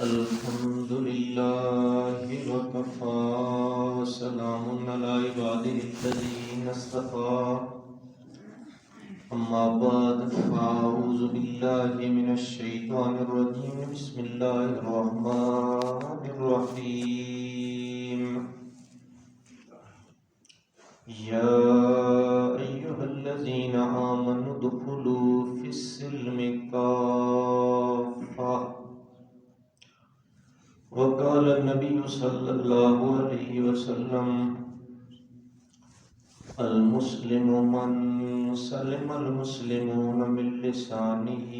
الحمد لله وكفى وسلام على عباده الذين اصطفى أما بعد فأعوذ بالله من الشيطان الرجيم بسم الله الرحمن الرحيم يا أيها الذين آمنوا ادخلوا في السلم كافة وقال النبي صلى الله عليه وسلم المسلم من سلم المسلمون من لسانه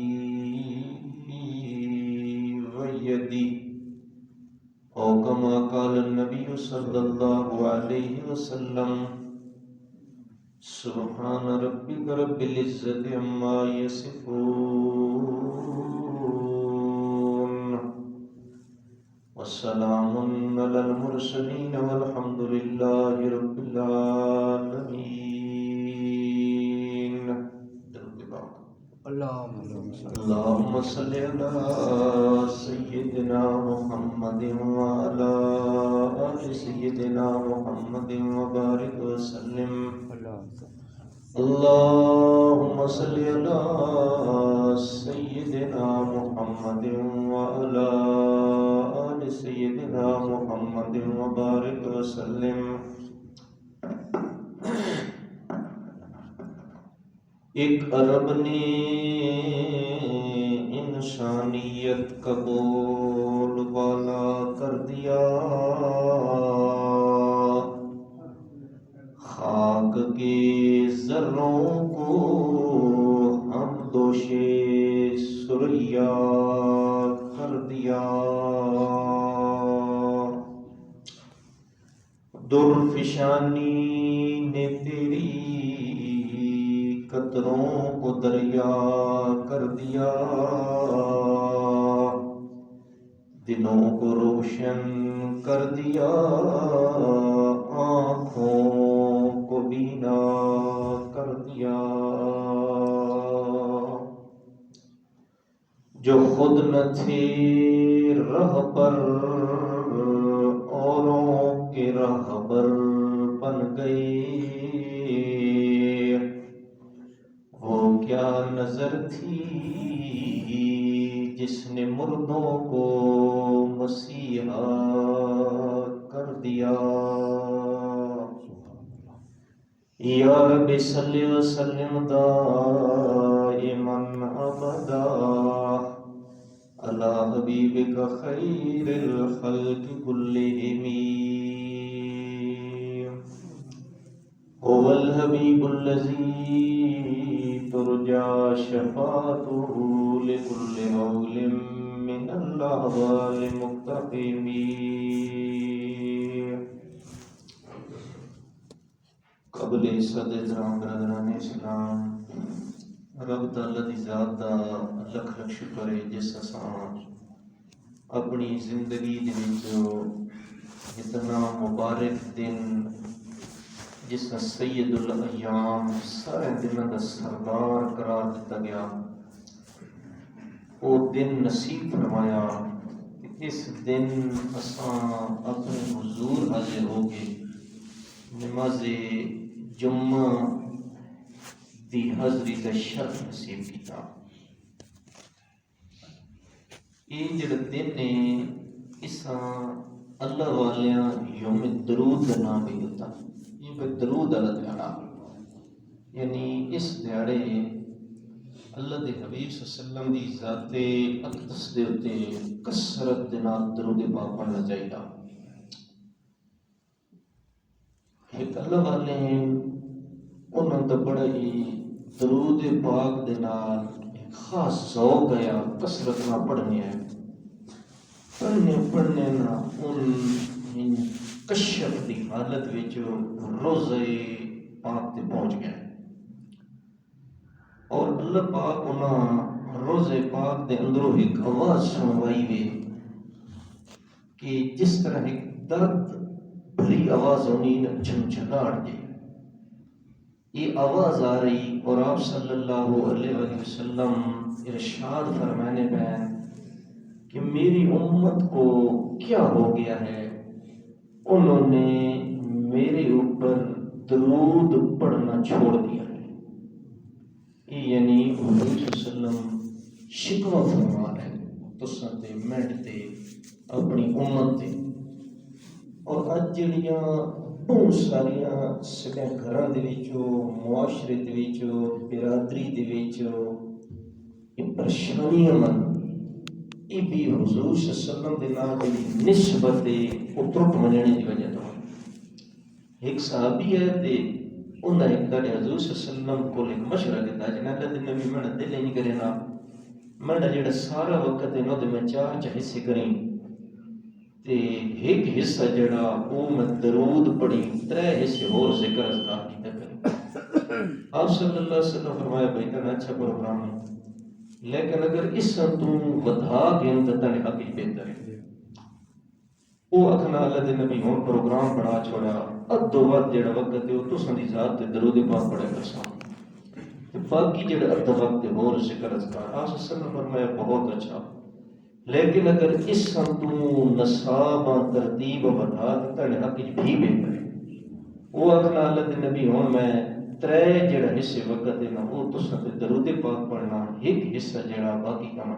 ويده أو كما قال النبي صلى الله عليه وسلم سبحان ربك رب العزة عما يصفون والسلام على المرسلين والحمد لله رب العالمين. اللهم صل على سيدنا محمد وعلى آل سيدنا محمد وبارك وسلم. اللهم صل على سيدنا محمد وعلى آل سيدنا محمد وبارك وسلم. ایک عرب نے انسانیت کا بول بالا کر دیا، خاک کے ذروں کو ہم دوشے سریا کر دیا. درفشانی نے تیری قطروں کو دریا کر دیا، دلوں کو روشن کر دیا، آنکھوں کو بینا کر دیا. جو خود نہ تھے راہ پر اوروں کے راہبر بن گئے، وہ کیا نظر تھی جس نے مردوں کو مسیحا کر دیا. یا رب صلی وسلم دائما ابدا علی حبیبک خیر الخلق کلہم. هو الحبیب الذی ترجى شفاعته لكل هول من الأهوال مقتحم. قبل صد احترام برادران اسلام، رب تعالی دی ذات دا لکھ لکھ شکر ہے جس اساں اپنی زندگی دے وچ اتنا مبارک دن جس کا سید الایام سارے دنوں کا سردار قرار دیتا گیا، وہ دن نصیب فرمایا کہ اس دن اساں اپنے حضور حاضر ہو کے نماز جمعہ دی حاضری کا شرف نصیب کیتا. یہ جڑا دن ہے اساں اللہ والیاں یوم درود کا نام بھی ہوتا، درود علی دیاڑا، یعنی اس دیاڑے اللہ دے حبیب صلی اللہ علیہ وسلم دی ذات اقدس دے اتے کثرت دے نال درود پاک پڑھنا چاہیے. ایک اللہ والے انہوں دا بڑا ہی درود پاک دے نال ایک خاص ذوق گیا، کثرت نہ پڑھنے ہے، پڑھنے نہ ان کشف دی حالت وچ روزے پاک تے پہنچ گئے، اور اللہ پاک انہاں روزے پاک دے اندروں ایک آواز سنوائی وے کہ جس طرح ایک درد بھری آواز ہونی جھنجھلاڑ دے، یہ آواز آ رہی اور آپ صلی اللہ علیہ وسلم ارشاد فرمانے پہ کہ میری امت کو کیا ہو گیا ہے، انہوں نے میرے اوپر درود پڑھنا چھوڑ دیا ہے. یعنی حضور صلی اللہ علیہ وسلم شکوہ فرما رہے تساں تے میڈ تے اپنی امت تے. اور اج جڑیاں بہت ساریاں سکے گھراں دے وچوں، معاشرے دے وچوں، برادری دے وچوں یہ پریشانیاں من یہ بھی حضور صلی اللہ علیہ وسلم دے نال دی نسبت او ترٹ مننے دی وجہ تو. ایک صحابی ہے تے انہیں ایک دن حضور صلی اللہ علیہ وسلم کو ایک مشورہ دیتا جناب اللہ دے نبی میں دل نہیں کرے نا میں جڑا سارا وقت ہے نا میں چار حصے کریں تے ایک حصہ جڑا وہ میں درود پڑھی، 3 حصے اور ذکر اذکار کیتا کریں. آپ صلی اللہ علیہ وسلم فرمایا بھائی تنا اچھا پروگرام ہے، لیکن اگر اس سے تو ودھا گئے تو تنے حق ہی بہتر ہے. وہ اکھنا اللہ دے نبی ہون پروگرام بڑا چھوڑا ادو ود جڑا وقت ہے وہ تساں دی ذات تے درود پاک پڑھے کرساں تے باقی جڑا ادو وقت ہے اور ذکر اذکار. آپ صلی اللہ علیہ وسلم فرمایا بہت اچھا، لیکن اگر اس سے تو نصاب ترتیب ودھا تے تنے حق ہی بھی بہتر ہے. وہ اکھنا اللہ دے نبی ہون میں 3 جڑا حصے وقت ہے نا وہ تساں تے درود پاک پڑھنا، ایک حصہ جڑا باقی کرنا.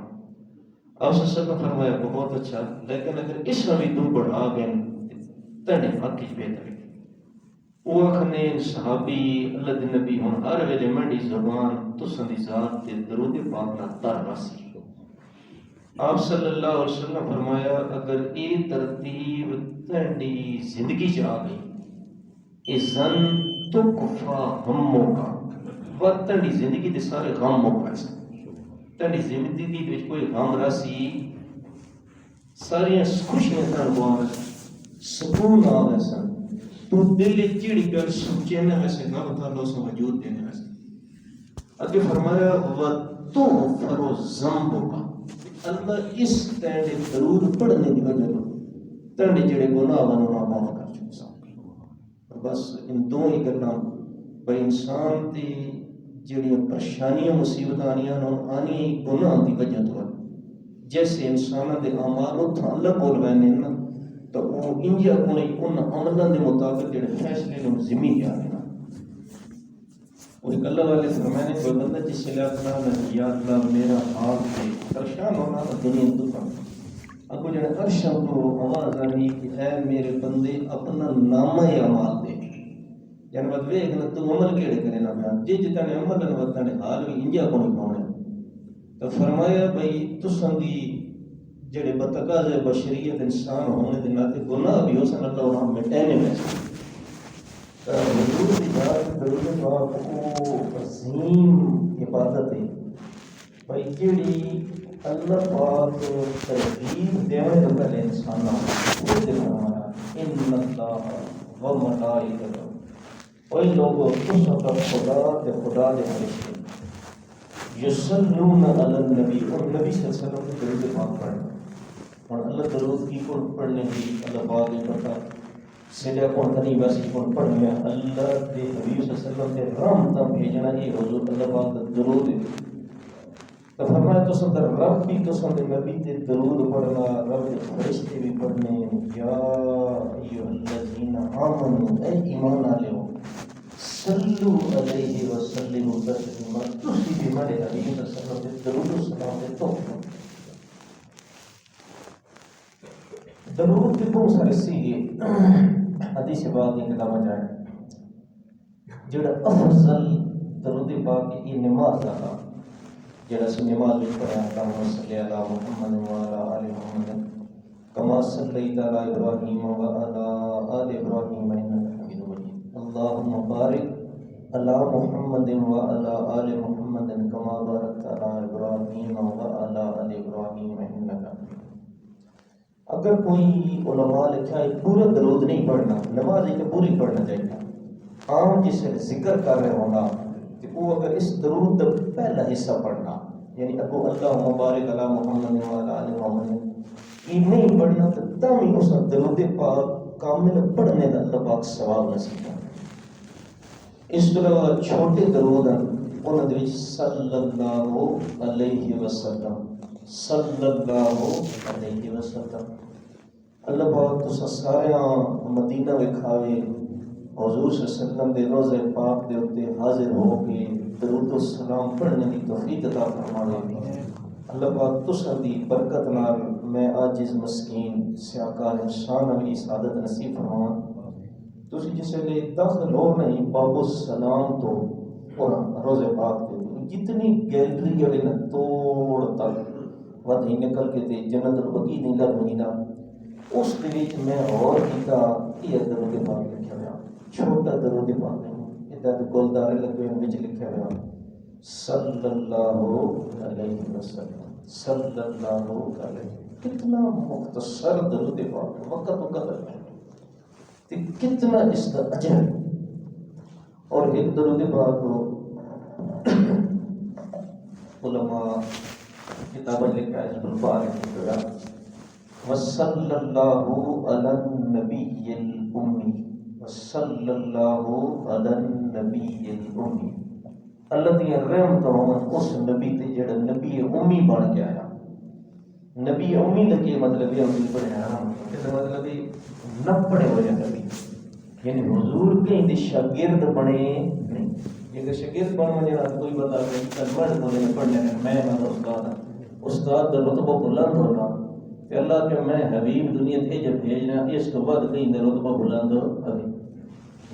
آپ صلی اللہ علیہ وسلم فرمایا بہت اچھا، لیکن اگر اس میں بھی تم بڑھا گئے تنے حق ہی بہتر ہے. وہ اکھنے صحابی اللہ دے نبی ہون ہر ویلے منڈی زبان تساں دی ذات تے درود پاک نہ تر واسی. آپ صلی اللہ علیہ وسلم فرمایا اگر یہ ترتیب تہاڈی زندگی چ آ گئی اذن تکفا ہموں کا وہ تہاڈی زندگی دے سارے غم مک جان. تہاڈی زندگی دے وچ کوئی غم راسی ساریاں خوشیاں تہاڈ کول سکون آ ویسا تو دل چڑی کر سوچے نہ ویسے نہ بتا لو سو وجود دینے ویسے. اگے فرمایا وَتُغْفَرُ ذَنْبُكَ اللہ اس تینڈے درود پڑھنے دی وجہ تو تینڈے جڑے گناہ بنونا معاف کر چکا. بس ان دو ہی کرنا بھائی انسان تی جڑیاں پریشانیاں مصیبت آنیاں آنی گناہ دی وجہ تو جیسے انسانہ دے اعمال اتھا اللہ کول وینے نا تو وہ انجا کوئی ان عملوں دے مطابق جڑے فیصلے نے ذمہ جا رہے نا. وہ ایک اللہ والے فرمانے کوئی بندہ جس سے اپنا یا اللہ میرا حال ہے پریشان ہونا تو دنیا دکھا اب جڑے عرشوں تو آواز آنی کہ اے میرے بندے اپنا نامہ اعمال دے یعنی بات ویکھ نہ تو عمل کیڑے کرے نہ بیان جی جتنے عمل نہ وتنے حال بھی انجا کو نہیں پاونے. تو فرمایا بھائی تساں دی جڑے بتقاض بشریت انسان ہونے دے ناتے گناہ بھی ہو سن اللہ اور مٹانے میں حضور دی ذات درود پاک کو عظیم عبادت ہے بھائی جڑی اللہ پاک ترغیب دینے تو پہلے انسان وہ دے فرمایا ان اللہ و ملائکتہ وہی لوگوں تساں کا خدا تے خدا دے فرشتے یصلون علی النبی اور نبی صلی اللہ علیہ وسلم کے درود پاک پڑھنا. اور اللہ درود کی کو پڑھنے کی اللہ پاک نے پڑھا سیدھا کون نہیں بس کون پڑھنے اللہ کے حبیب صلی اللہ علیہ وسلم کے رحمت بھیجنا یہ حضور اللہ پاک کا درود ہے. تو فرمایا تو سن رب بھی تو سن نبی تے درود پڑھنا رب کے فرشتے بھی پڑھنے یا ایھا الذین آمنوا اے ایمان والو صلو علیہ وسلم تسلیما تسی بھی ہمارے حبیب صلی اللہ علیہ وسلم کے درود و سلام دے تو درود کے بہت سارے سیغے حدیث پاک کی کتابیں جائیں جڑا افضل درود پاک کی نماز دا جڑا سی نماز وچ پڑھا اللہم صلی علی محمد وعلی آل محمد کما صلیت علی ابراہیم وعلی آل ابراہیم انک حمید مجید اللہم بارک علی محمد وعلی آل محمد کما بارکت علی ابراہیم وعلی آل ابراہیم انک. اگر کوئی علماء لکھا ہے پورا درود نہیں پڑھنا نماز ایک پوری پڑھنا چاہیے عام جس ذکر کر رہے ہونا کہ وہ اگر اس درود کا پہلا حصہ پڑھنا یعنی ابو اللہ مبارک علی محمد وعلی آل محمد یہ نہیں پڑھنا تو تم ہی اس درود پاک کامل پڑھنے کا اللہ پاک ثواب نصیب کرے. اس کے علاوہ چھوٹے درود ہیں انہوں نے صلی اللہ علیہ وسلم صلی اللہ علیہ وسلم۔ اللہ پاک تو سارے مدینہ وکھاوے حضور صلی اللہ علیہ وسلم دے روضہ پاک دے اوتے حاضر ہو کے درود و سلام پڑھنے کی توفیق عطا فرماوے۔ اللہ پاک تساں دی برکت نال میں عاجز مسکین سیاکار انسان بھی سعادت نصیب فرماواں۔ تسی جس ویلے داخل ہو نہیں باب السلام تو روضہ پاک دے جتنی گیلری ہے نا توڑ تک ودھی نکل کے تے جنت البقیع دی لب ہوئی نا اس دے وچ میں اور کیتا یہ درود پاک لکھیا ہوا چھوٹا درود پاک نہیں ادھر تے گلدارے لگے ہوئے وچ لکھیا ہوا صلی اللہ علیہ وسلم صلی اللہ علیہ۔ کتنا مختصر درود پاک وقت مقدر ہے تے کتنا اس کا اجر ہے۔ اور ایک درود پاک علماء کتابیں لکھا ہے البار وصلی اللہ علی النبی الامی وصلی اللہ علی النبی الامی۔ اللہ دی رحمت ہون اس نبی تے جڑا نبی امی بن کے آیا۔ نبی امی لگے مطلب یہ امی پڑھیا اس مطلب نہ پڑھے ہوئے نبی یعنی حضور کہیں دے شاگرد بنے نہیں۔ جے شاگرد بن جڑا کوئی بتا کہ کلمہ بولے پڑھنے میں استاد استاد دا رتبہ بلند ہونا کہ اللہ کے میں حبیب دنیا تے جب بھیجنا اس تو بعد کہیں دا رتبہ بلند ہوے۔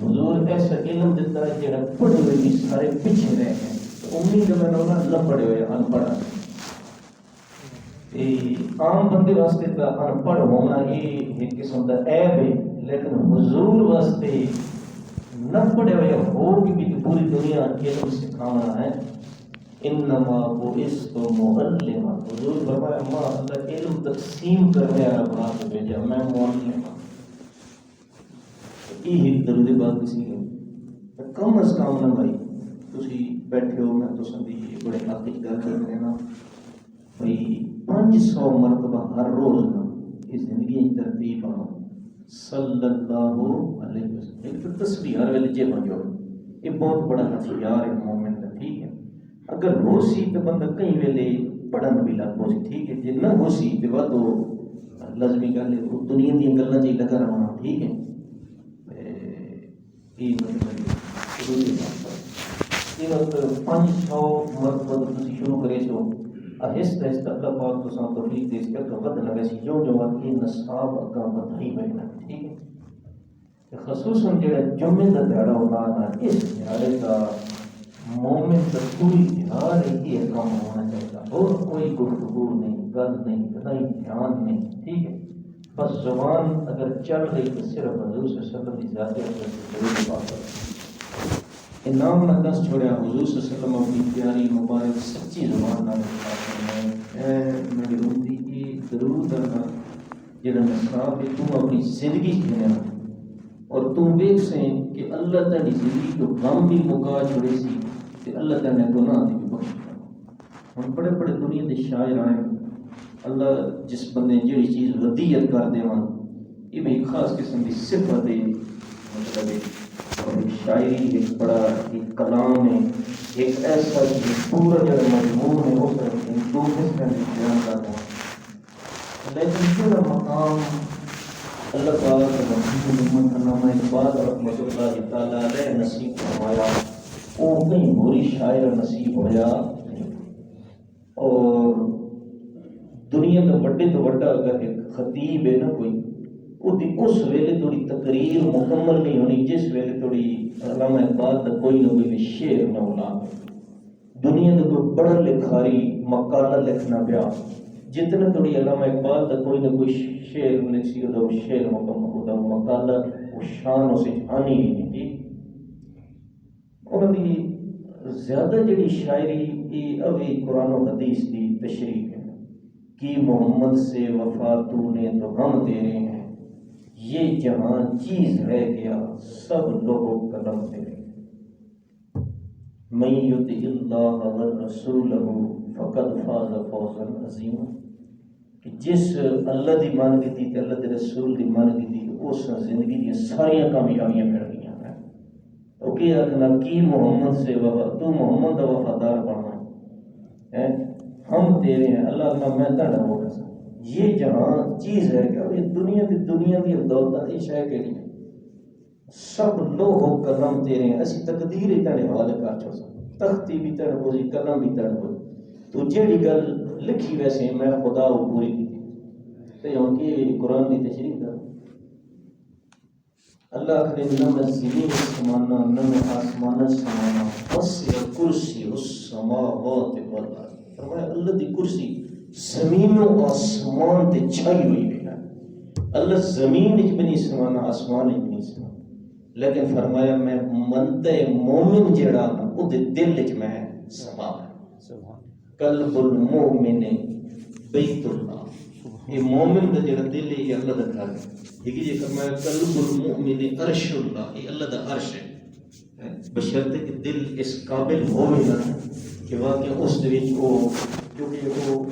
حضور ایسا علم دیتا ہے جڑا پڑھے ہوئے بھی سارے پیچھے رہ گئے۔ امید میں نہ پڑھے ہوئے ان پڑھا عام بندے واسطے تا ان پڑھ ہونا یہ ایک قسم کا عیب ہے، لیکن حضور واسطے نہ پڑھے ہوئے ہو بھی پوری دنیا علم سکھانا ہے۔ انما بعثت معلما، حضور فرمایا ما اللہ علم تقسیم کرنے والا بنا کے بھیجا، میں معلم ہوں۔ یہ درود پاک کسی ہے کم از کم نہ بھائی تسی بیٹھے ہو میں تساں دی بڑے حقیقت گل کر رہے نا بھائی 500 مرتبہ ہر روز نا یہ زندگی ترتیب آؤ صلی اللہ علیہ وسلم۔ ایک تو تسبیح ہر ویلے جے بجو یہ بہت بڑا ہتھیار ہے مومن کا، ٹھیک ہے۔ اگر ہو سی تو بندہ کئی ویلے پڑھن بھی لگ پو سی، ٹھیک ہے۔ جے نہ ہو سی تو وہ تو لازمی گل ہے دنیا دی گلاں چ لگا رہنا، ٹھیک ہے۔ یہ مطلب 500 مرتبہ تسی شروع کرے سو آہستہ آہستہ اللہ پاک تو سان توفیق دے سکے تو ود لگے سی جو جو کہ نصاب اگاں بدھائی بہنا، ٹھیک ہے۔ خصوصاً جڑا جمعے کا دیہڑا ہونا نا اس دیہڑے کا مومن کا پوری دیہڑ یہ کام ہونا چاہیے، اور کوئی گفتگو نہیں، گل نہیں، کہیں دھیان نہیں، ٹھیک ہے۔ بس زبان اگر چل رہی تو صرف حضور صلی اللہ علیہ وسلم کی ذات درود پاک انعام نہ دس چھوڑیا۔ حضور صلی اللہ علیہ وسلم اپنی پیاری مبارک سچی زبان نال میری امتی کی درود کرنا جڑا نصاب ہے تو اپنی زندگی جینا اور تو ویکھ سیں کہ اللہ تعالی زندگی کو غم بھی مکا چھوڑے سی تے اللہ تعالی نے گناہ دی بھی بخش دیا۔ ہن بڑے بڑے دنیا دے شاعر آئے اللہ جس بندے جڑی چیز ودیت کر دیواں یہ بھی ایک خاص قسم کی صفت ہے، مطلب ایک شاعری ایک بڑا ایک کلام ہے، ایک ایسا پورا جو مضمون ہے وہ دو حصے میں بیان کرتا ہوں۔ لیکن پورا مقام اللہ پاک محمد علامہ اقبال رحمۃ اللہ تعالیٰ علیہ نصیب فرمایا وہ کہیں بری شاعر نصیب ہویا۔ اور دنیا کا بڑے تو بڑا اگر ایک خطیب ہے نا کوئی اس ویلے تھوڑی تقریر مکمل نہیں ہونی جس ویلے تھوڑی علامہ اقبال کا کوئی نہ کوئی شعر نہ ہونا۔ دنیا کا تو بڑا لکھاری مقالہ لکھنا پیا جتنا تھوڑی علامہ اقبال کا کوئی نہ کوئی شعر لکھ سی وہ شعر مکمل ہوتا مقالہ وہ شان اسے آنی ہی نہیں تھی۔ انہوں کی زیادہ جڑی شاعری یہ ابھی قرآن و حدیث کی تشریح ہے کہ محمد سے وفا تو نے تو ہم تیرے ہیں، یہ جہاں چیز رہ گیا سب لوگوں قلم تیرے ہیں، من یطع اللہ والرسول فقد فاز فوزا عظیما، کہ جس اللہ دی مان کی تے اللہ دے رسول دی مان کی اس زندگی دی ساری کامیابیاں مل گئی ہیں۔ تو کیا آخنا کی محمد سے وفا تو محمد دا وفادار بننا ہے، ہم تیرے ہیں، اللہ اللہ میں تہاڈا ہو گیا. یہ جہاں چیز ہے کہ یہ دنیا کی دولت یہ شے کہڑی ہے؟ سب لوہ و قلم تیرے ہیں، اسی تقدیر ہی تیرے حوالے کر چھوڑ سکتے، تختی بھی تیرے کو، قلم بھی تیرے کو. تو جیڑی گل لکھی ویسے میں خدا وہ پوری کی تے ہن کی قرآن کی تشریح کر. اللہ آخر نہ میں زمین سمانا نہ میں آسمان سمانا وسع کرسی السماوات والارض. فرمایا اللہ دی کرسی زمین و آسمان تے چھائی ہوئی ہے. اللہ زمین وچ بھی نہیں سمانا، آسمان وچ بھی نہیں سمانا، لیکن فرمایا میں منتے مومن جڑا نا او دے دل وچ میں سمانا. قلب المؤمن بیت اللہ. یہ مومن کا جڑا دل ہے یہ اللہ دا گھر ہے. ٹھیک ہے جی. فرمایا قلب المؤمن عرش اللہ، یہ اللہ دا عرش ہے، بشرطے کہ دل اس قابل ہوئے نا کہ واقعی اس دے وچ او کیونکہ وہ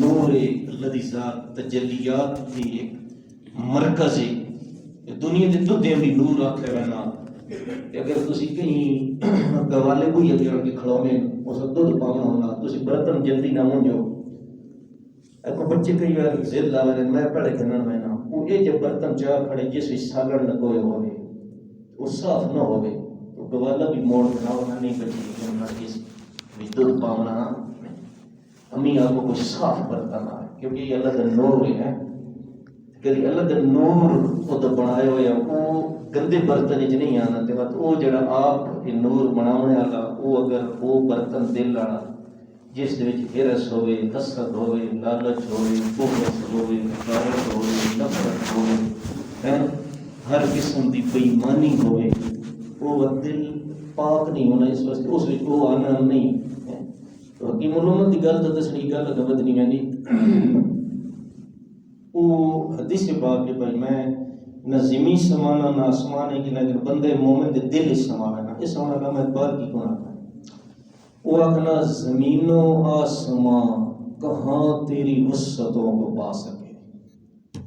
نور اللہ دی ذات تجلیات دی ایک مرکز ہے. دنیا دے دودھیں بھی نور آکھے رہنا. اگر تسی کہیں گوالے کوئی اگر کے کھڑونے اس دودھ پاؤنا ہونا تسی برتن جلدی نہ منجو. اکو بچے کئی بار زد لاوے میں پڑھے کھنن میں نا وہ یہ جب برتن چاہ کھڑے جس وچ ساگڑ لگوئے ہوئے وہ صاف نہ ہوئے تو گوالا بھی موڑ بناونا نہیں بچی نرگس بھی دودھ پاؤنا. امی آپ کو کچھ صاف برتن آئے کیونکہ یہ اللہ دا نور ہے. کدی اللہ دا نور وہ تو بنائے ہوئے وہ گندے برتن وچ نہیں آنا تے بات وہ جڑا آپ یہ نور بناونے والا وہ اگر وہ برتن دل والا جس دے وچ ہرس ہوئے، حسد ہوئے، لالچ ہوئے، بغض ہوئے، غیرت ہوئے، نفرت ہوئے، ہر قسم دی بے ایمانی ہوئے، وہ دل پاک نہیں ہونا. اس واسطے اس وچ وہ آنا نہیں. تو حکیم علومت کی گل تو دسنی گل غلط نہیں ہے. وہ حدیث پاک کہ بھائی میں نہ زمین سمانا نہ آسمان ہے کہ لیکن بندے مومن دے دل اس سمانا اس سمانا میں بار کی گناہ ہے. وہ آخنا زمین و آسمان کہاں تیری وسعتوں کو پا سکے.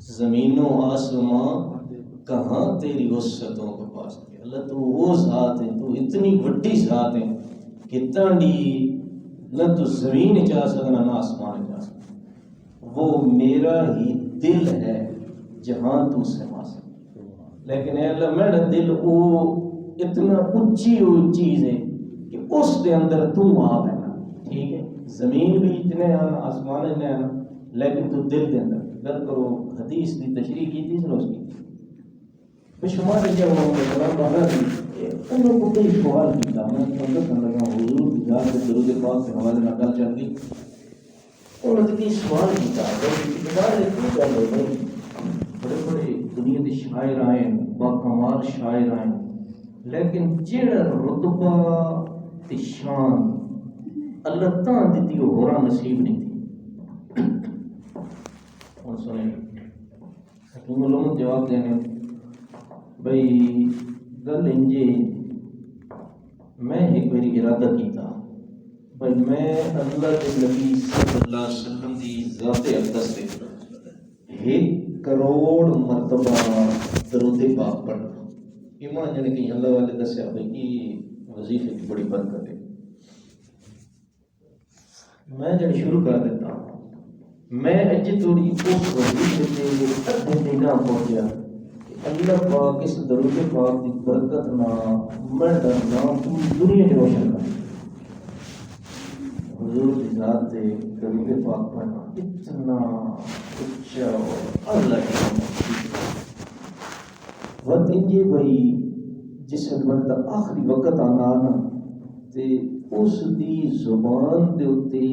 زمین و آسمان کہاں تیری وسعتوں کو پا سکے. اللہ تو وہ ذات ہے، تو اتنی بڑی ذات ہے کہ تانڈی نہ تو زمین جا سکنا نہ آسمان جا سکنا. وہ میرا ہی دل ہے جہاں تو سما سکے. لیکن اے اللہ میرا دل وہ اتنا اونچی چیز ہے کہ اس دے اندر تو آ گیا. ٹھیک ہے زمین بھی اتنے آنا آسمان اتنے آنا لیکن تو دل دے اندر گل کرو. حدیث کی تشریح کی تھی اس کی بشمار جب قرآن باہر انہوں کو کئی سوال کیا. میں سمجھنے لگا حضور کی ذات سے درود پاک کے حوالے میں گل چل گئی. انہوں نے کئی سوال کیا بڑے بڑے دنیا کے شاعر آئے باکمال شاعر آئے لیکن جڑا رتبہ تے شان اللہ تعالیٰ دیتی وہ ہورا نصیب نہیں تھی. اور سنیں حکیم علومت جواب دینے بھئی گل انجے میں ایک میری ارادہ کیتا بھئی میں اللہ کے نبی صلی اللہ علیہ وسلم دی ذات اقدس دے 1 کروڑ مرتبہ درود پاک پڑھنا. ایمان جانے کہ اللہ والے دسیا بھئی کی وظیفے کی بڑی برکت ہے. میں جب شروع کر دیتا ہوں میں اجے تھوڑی اس وظیفے سے ادھے نہ پہنچیا اللہ پاک اس درود پاک کی برکت نہ میں ڈرنا پوری دنیا میں روشن کر. حضور کی ذات سے درود پاک پڑھنا اتنا اچھا اور اللہ کی وقت انجے بھائی جس وقت آخری وقت آنا نا تے اس دی زبان دے اتے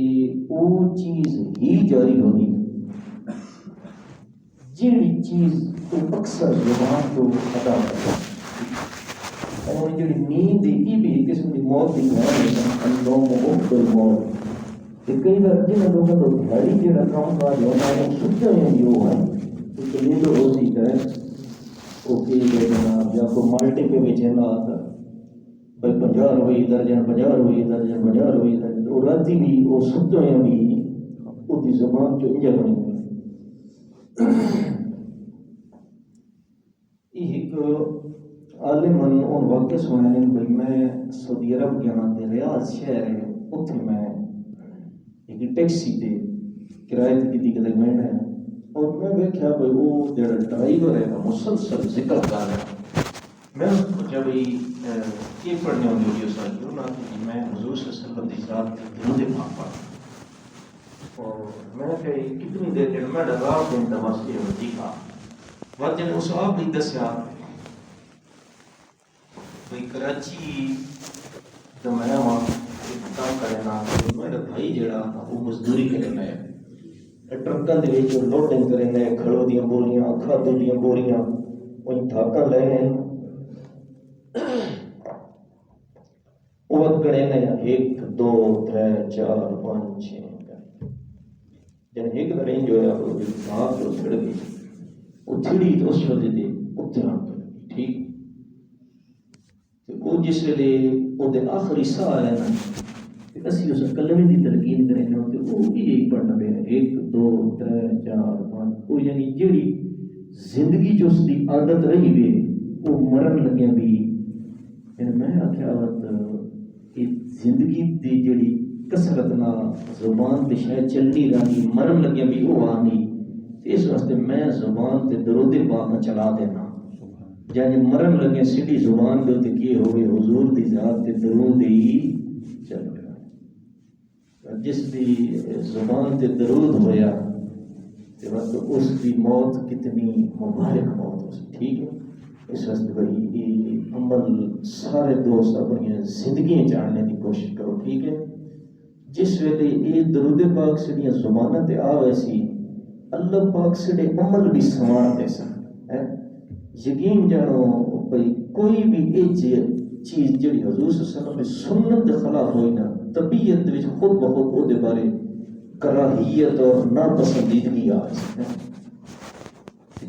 او چیز ہی جاری ہونی جیڑی چیز تو اکثر زبان تو ادا کرتا. اور جڑی نیند یہ بھی ایک قسم کی موت کی موت. کئی بار جن لوگوں کو دہاڑی جہاں کام کاج ہونا ہے سوچا ہی وہ ہے تو یہ تو ہو سکتا ہے اوکے جناب یا کوئی مالٹی پہ بیچے نہ آتا بھائی 50 روپئے درجن 50 روپئے درجن 50 روپئے درجن اور راتی بھی وہ سوچا بھی وہ زبان جو انجا بنی ہوئی. ایک عالم اور واقع سننے بھائی میں سعودی عرب گیا ریاض شہر ہے اتنے میں ایک ٹیکسی تے کرایے تے کتی کدے میں ہے اور میں ویکھیا بھئی وہ جڑا ڈرائیور ہے مسلسل ذکر کر رہا ہے. میں پوچھا بھئی کی پڑھنے ہوندی ہوگی اس وقت انہوں نے کہ میں حضور صلی اللہ علیہ وسلم کی ذات تے درود پاک پڑھا اور میں کہ کتنی دیر کے میں ڈرا دن دماغ سے ہوتی کا بعد جن اس آپ بھی دسیا بھئی کراچی تو میں وہاں کام کرنا میرا بھائی جڑا وہ مزدوری کرنا ہے ٹرکاں دے وچ لوڈنگ کرنا ہے کھڑو دیاں بوریاں کھادو دیاں بوریاں وہی دھاکا لے ہیں وہ کرے نا 1 2 3 4 5 6 جن ایک رینج ہویا وہ بھاگ جو چھڑ گئی وہ چھڑی تو اس وجہ دے اتنا ٹھیک وہ جس ویلے وہ آخری سا آیا نا اسی اس کلمے کی تلقین کریں گے تو وہ بھی پڑھنا پہ 1 2 3 4 5 وہ یعنی جیڑی زندگی جو اس کی عادت رہی وے وہ مرن لگے بھی یعنی میں آخیا زندگی دی جیڑی کسرت نہ زبان تے شاید چلنی رہی مرن لگے بھی وہ آنی اس واسطے میں زبان تے درود پاک چلا دینا یعنی مرن لگے سیدھی زبان دے تے کی ہوئے حضور دی ذات تے درود ہی چل رہا جس دی زبان تے درود ہویا تے وقت اس دی موت کتنی مبارک موت ہو سی ٹھیک ہے. اس واسطے بھائی یہ عمل سارے دوست اپنی زندگی جاننے کی کوشش کرو ٹھیک ہے. جس ویلے یہ درود پاک سڑیاں زباناں تے آ ویسی اللہ پاک سڑے عمل بھی سنوار دے سن یقین جانو بھائی کوئی بھی یہ چیز جڑی حضور صلی اللہ علیہ وسلم کی سنت کے خلاف ہوئی نا طبیعت وچ خود بخود وہ دے بارے کراہیت اور ناپسندیدگی آ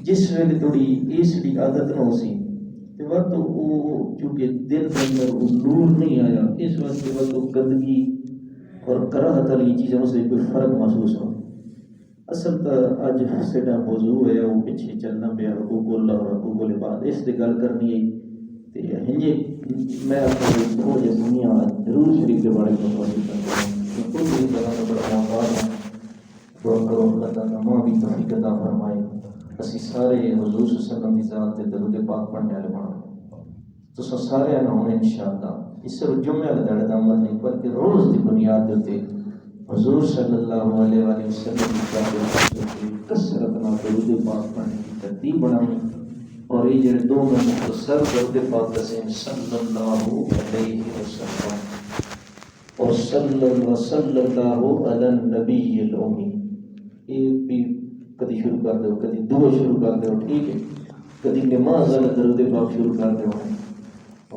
جس ویلے تھوڑی اس کی عادت نہ ہو سی تو وقت وہ چونکہ دل کے اندر وہ نور نہیں آیا اس وقت وقت وہ گندگی اور کراہت والی چیزیں اس سے کوئی فرق محسوس ہو. اصل تو اج ساڈا موضوع ہے وہ پیچھے چلنا پیا حقوق اللہ اور حقوق العباد اس کی گل کرنی ہے تے ہنجے میں اپنے تھوڑے دنیا درود شریف کے بارے میں بات کرنا ہوں کوئی بھی بڑا بڑا مواد ہے دعا کرو اللہ تعالیٰ ماں بھی توفیق عطا فرمائے اسی سارے حضور صلی اللہ علیہ وسلم کی ذات تے درود پاک پڑھنے والے بنو تو سارے نہ ہونے انشاءاللہ اس سے جمعہ کا دڑ عمل نہیں بلکہ روز کی بنیاد تے حضور صلی اللہ علیہ وآلہ وسلم کی کثرت نہ درود پاک پڑھنے کی ترتیب بنانی اور یہ جڑے دو میں مختصر درود پاک دسیں صلی اللہ علیہ وسلم اور صلی اللہ علی النبی الامی یہ بھی کدی شروع کر دو کدی دعا شروع کر دو ٹھیک ہے کدی نماز والا درود پاک شروع کر دو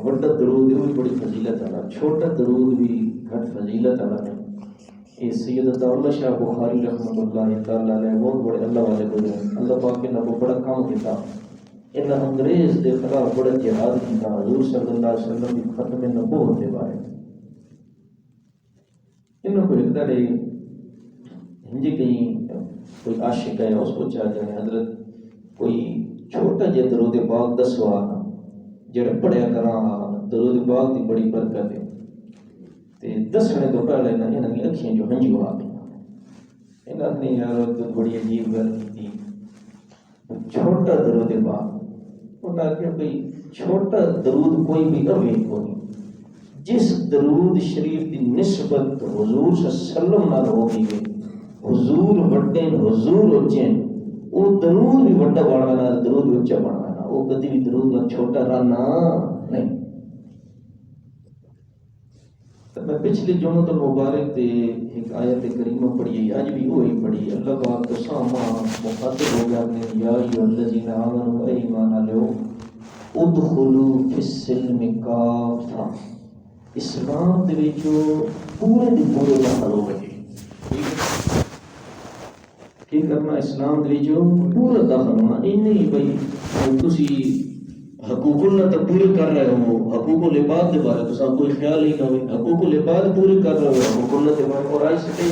بڑا درود بھی بڑی فضیلت والا چھوٹا درود بھی گھٹ فضیلت والا ہے. یہ سید عطا شاہ بخاری رحمۃ اللہ تعالی علیہ بہت بڑے اللہ والے گزرے اللہ پاک نے وہ بڑا کام کیا ان انگریز کے خلاف بڑا جہاد کیا حضور صلی اللہ علیہ وسلم کی ختم نبوت کے بارے انہوں کو ایک دڑے ہنجی کہیں کوئی عاشق ہے اس کو چاہ جائے حضرت کوئی چھوٹا جہ درود پاک دسوا جڑا پڑھیا کراں درود پاک کی بڑی برکت ہے تے دسنے تو پہلے انہاں دی اکھیاں جو ہنجو آ گئی انہاں نے یار بڑی عجیب گل کی چھوٹا درود پاک انہاں کہ بھئی چھوٹا درود کوئی بھی اوے کوئی جس درود شریف کی نسبت حضور صلی اللہ علیہ وسلم نال ہو گئی ہے حضور وڈے حضور اچے وہ درود بھی وڈا بننا درود بھی اچا بننا وہ کدی بھی درود چھوٹا رہنا نہیں. میں پچھلی جمعۃ المبارک تے ایک آیت کریمہ پڑھی آج بھی وہی پڑھی اللہ پاک تو ساما مخاطب ہو جاتے یا ایھا الذین آمنوا اے ایمان والو ادخلوا فی السلم کافہ اسلام دے وچ پورے دی پورے داخل ہو گئے کی کرنا اسلام دے وچ پورا داخل ہونا این نہیں بھئی تسی حقوق اللہ تو پورے کر رہے ہو حقوق العباد کے بارے تو کوئی خیال ہی نہ ہوئی حقوق العباد پورے کر رہے ہو حقوق اللہ کے بارے اور آج سے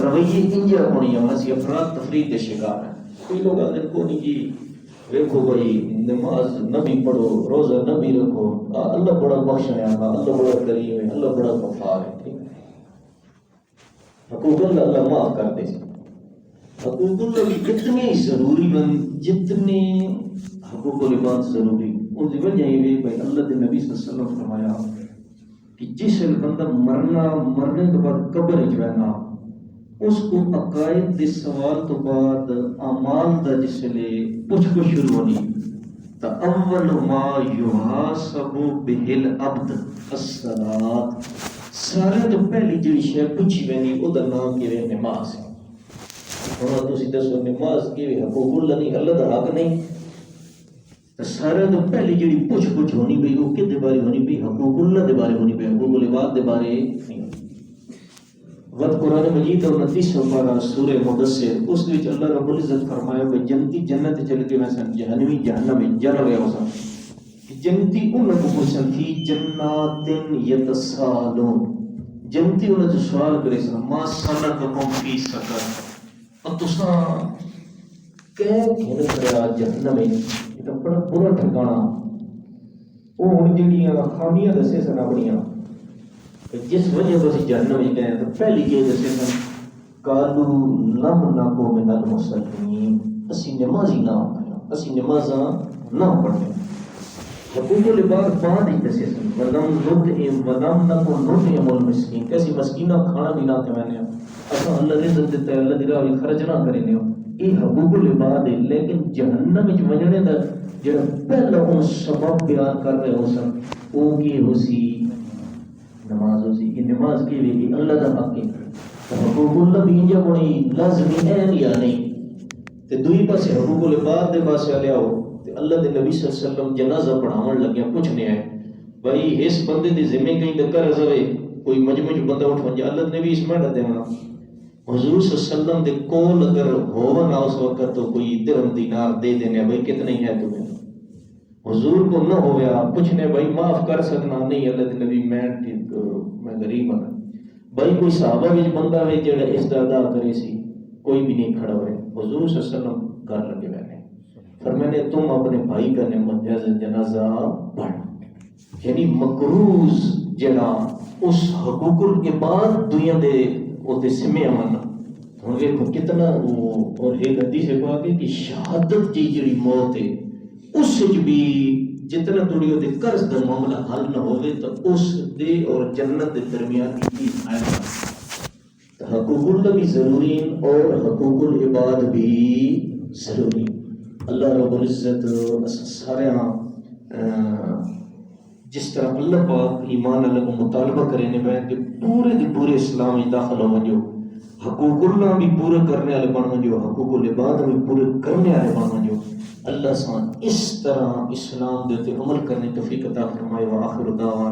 رویے انجا ہونی ہے اسی افراد تفریق کے شکار ہیں. کوئی لوگ آدھے کو نہیں جی دیکھو بھائی نماز نہ بھی پڑھو روزہ نہ بھی رکھو اللہ بڑا بخشنے والا اللہ بڑا کریم ہے اللہ بڑا غفار ہے ٹھیک حقوق اللہ اللہ معاف کرتے ہیں. حقوق اللہ بھی اتنے ضروری بند جتنے حقوق العباد ضروری. اس کی وجہ یہ بھی بھائی اللہ کے نبی صلی اللہ علیہ وسلم فرمایا کہ جس بندہ مرنے کے بعد قبر جانا اس کو عقائد کے سوال تو بعد اعمال دا جس لئے پوچھ کو شروع ہونی تا اول ما یحاسب بہ العبد الصلاۃ. سارے تو پہلی جڑی شے پوچھی وینی او دا نام کی ہے نماز. ہن تسی دسو نماز کی حقوق اللہ نہیں اللہ دا حق نہیں. سارے تو پہلی جڑی پوچھ ہونی پئی وہ کدے بارے ہونی پئی حقوق اللہ دے بارے ہونی پئی حقوق العباد دے بارے نہیں. وقت قرآن مجید اور 29 پارہ سورہ مدثر اس وچ اللہ رب العزت فرمایا کہ جنتی جنت چل کے ویسن جہنمی جہنم میں جل گیا ہوسن. جنتی انہاں کو پوچھن تھی جنات یتسالون. جنتی انہاں جو سوال کرے سن ما سلککم فی سقر. اور تساں کیوں گھر کریا جہنم میں یہ تو بڑا برا ٹھکانا. وہ ہن جڑیاں خامیاں دسے سن اپنیاں جس وجہ سے جہنم میں گئے تو پہلی چیز دسے سن قالوا لم نکو من المصلین. اسی نمازی نہ ہوئے اسی نمازاں نہ پڑھتے. حقوق العباد بعد ہی دسے سن ولم نکو نطعم المسکین. کیسی مسکینہ کھانا بھی نہ کھوانے اساں اللہ نے عزت دیتا ہے اللہ دی راہ خرچ نہ کرنے. یہ حقوق العباد ہے. لیکن جہنم وچ وجنے دا جڑا پہلا ان سبب بیان کر رہے ہو سن وہ کی ہو سی نماز ہو سی. یہ نماز کی بھی اللہ دا حق ہے. حقوق اللہ بھی انجا بڑی لازمی ہے یا نہیں. تے دوئی پاسے حقوق العباد دے پاسے لے آؤ تے اللہ دے نبی صلی اللہ علیہ وسلم جنازہ پڑھاون لگے پوچھنے ہیں بھائی اس بندے دی ذمہ کہیں تے قرض ہوئے کوئی مجموع بندہ اٹھ ونجے اللہ دے نبی اس میں نہ دیونا. حضور صلی اللہ علیہ وسلم دے کول اگر ہو نہ اس وقت تو کوئی درہم دینار دے دینے بھائی کتنے ہے تمہیں. حضور کو نہ ہویا پوچھنے بھائی معاف کر سکنا نہیں اللہ دے نبی میں غریب ہوں. بھائی کوئی صحابہ وچ بندہ ہے جڑا اس دا ادا کرے سی کوئی بھی نہیں کھڑا ہوئے. حضور صلی اللہ علیہ وسلم گھر لگے بیٹھے فرمانے تم اپنے بھائی کا جنازہ پڑھ. یعنی مقروض جڑا اس حقوق العباد دنیا دے وہ سمے امن. ہوں دیکھو کتنا وہ اور ایک حدیث ہے کہ شہادت کی جڑی موت ہے اس بھی جتنا تھوڑی وہ قرض کا معاملہ حل نہ ہوئے تو اس دے اور جنت دے درمیان کی آئے. حقوق اللہ بھی ضروری اور حقوق العباد بھی ضروری. اللہ رب العزت سارے جس طرح اللہ پاک ایمان اللہ کو مطالبہ کرنے میں کہ پورے دے پورے اسلام میں داخل ہو جو حقوق اللہ بھی پورے کرنے والے بن جو حقوق العباد بھی پورے کرنے والے بن جو. اللہ سان اس طرح اسلام دیتے عمل کرنے توفیق عطا فرمائے. وآخر دعوانا